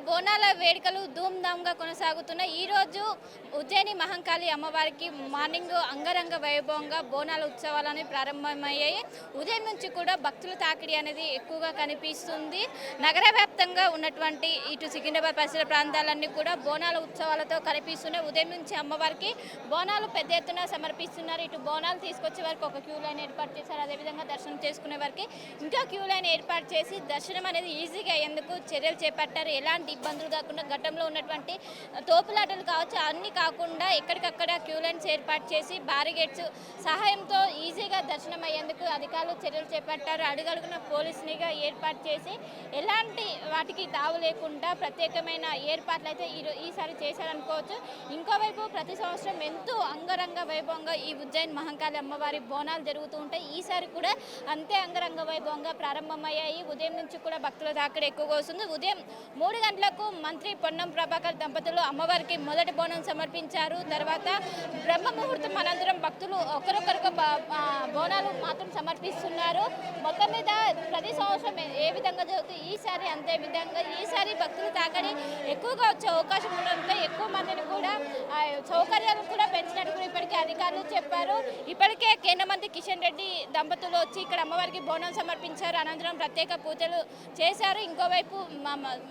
బోనాల వేడుకలు ధూమ్‌ధామ్‌గా కొనసాగుతున్న ఈరోజు ఉజ్జయిని మహంకాళి అమ్మవారికి మార్నింగ్ అంగరంగ వైభవంగా బోనాల ఉత్సవాలని ప్రారంభమయ్యాయి. ఉదయం నుంచి కూడా భక్తుల తాకిడి అనేది ఎక్కువగా కనిపిస్తుంది. నగర వ్యాప్తంగా ఉన్నటువంటి ఇటు సికింద్రాబాద్ పరిసర ప్రాంతాలన్నీ కూడా బోనాల ఉత్సవాలతో కనిపిస్తున్నాయి. ఉదయం నుంచి అమ్మవారికి బోనాలు పెద్ద ఎత్తున సమర్పిస్తున్నారు. ఇటు బోనాలు తీసుకొచ్చే వరకు ఒక క్యూ లైన్ ఏర్పాటు చేశారు. అదేవిధంగా దర్శనం చేసుకునే వరకు ఇంకా క్యూ లైన్ ఏర్పాటు చేసి దర్శనం అనేది ఈజీగా అయ్యేందుకు చర్యలు చేపట్టారు. ఎలాంటి ఇబ్బందులు కాకుండా గతంలో ఉన్నటువంటి తోపులాటలు కావచ్చు అన్ని కాకుండా ఎక్కడికక్కడ క్యూ లైన్స్ ఏర్పాటు చేసి బ్యారిగేట్స్ సహాయంతో ఈజీగా దర్శనం అయ్యేందుకు అధికారులు చర్యలు చేపట్టారు. అడుగడుగున పోలీసునిగా ఏర్పాటు చేసి ఎలాంటి వాటికి తావు లేకుండా ప్రత్యేకమైన ఏర్పాట్లు అయితే ఈసారి చేశారనుకోవచ్చు. ఇంకోవైపు ప్రతి సంవత్సరం ఎంతో అంగరంగ వైభవంగా ఈ ఉజ్జయిని మహంకాళి అమ్మవారి బోనాలు జరుగుతూ ఉంటాయి. ఈసారి కూడా అంతే అంగరంగ వైభవంగా ప్రారంభమయ్యాయి. ఉదయం నుంచి కూడా భక్తుల తాకిడి ఎక్కువగా వస్తుంది. ఉదయం 3 గంటలకు మంత్రి పొన్నం ప్రభాకర్ దంపతులు అమ్మవారికి మొదటి బోనం సమర్పించారు. తర్వాత బ్రహ్మ ముహూర్తం అనంతరం భక్తులు ఒకరొకరికి బోనాలు మాత్రం సమర్పిస్తున్నారు. మొత్తం మీద ప్రతి సంవత్సరం ఏ విధంగా జరుగుతుంది ఈసారి అంతే విధంగా ఈసారి భక్తులు తాకిడి ఎక్కువగా వచ్చే అవకాశం ఉండడంతో ఎక్కువ మందిని కూడా సౌకర్యాలను కూడా పెంచినట్టు కూడా ఇప్పటికే అధికారులు చెప్పారు. ఇప్పటికే కేంద్ర మంత్రి కిషన్ రెడ్డి దంపతులు వచ్చి ఇక్కడ అమ్మవారికి బోనం సమర్పించారు. అనంతరం ప్రత్యేక పూజలు చేశారు. ఇంకోవైపు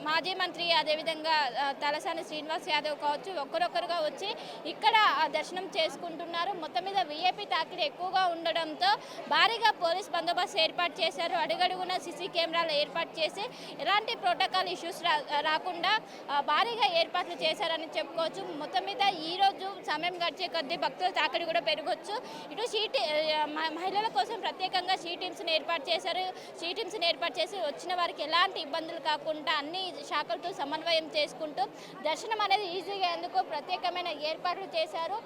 మాజీ మంత్రి అదేవిధంగా తలసాని శ్రీనివాస్ యాదవ్ కావచ్చు ఒక్కరొక్కరుగా వచ్చి ఇక్కడ దర్శనం చేసుకుంటున్నారు. మొత్తం మీద వీఐపీ తాకిడి ఎక్కువగా ఉండడంతో భారీగా పోలీస్ బందోబస్తు ఏర్పాటు చేశారు. అడుగడుగున సీసీ కెమెరాలు ఏర్పాటు చేసి ఎలాంటి ప్రోటోకాల్ ఇష్యూస్ రాకుండా భారీగా ఏర్పాట్లు చేశారని చెప్పుకోవచ్చు. మొత్తం మీద ఈరోజు సమయం గడిచే కొద్దీ భక్తుల తాకిడి కూడా పెరగవచ్చు. ఇటు మహిళల కోసం ప్రత్యేకంగా టీమ్స్ని ఏర్పాటు చేశారు. టీమ్స్ని ఏర్పాటు చేసి వచ్చిన వారికి ఎలాంటి ఇబ్బందులు కాకుండా అన్ని శాఖలతో సమన్వయం చేసుకుంటూ దర్శనం అనేది ఈజీగా ఎందుకు ప్రత్యేకమైన ఏర్పాట్లు చేశారు.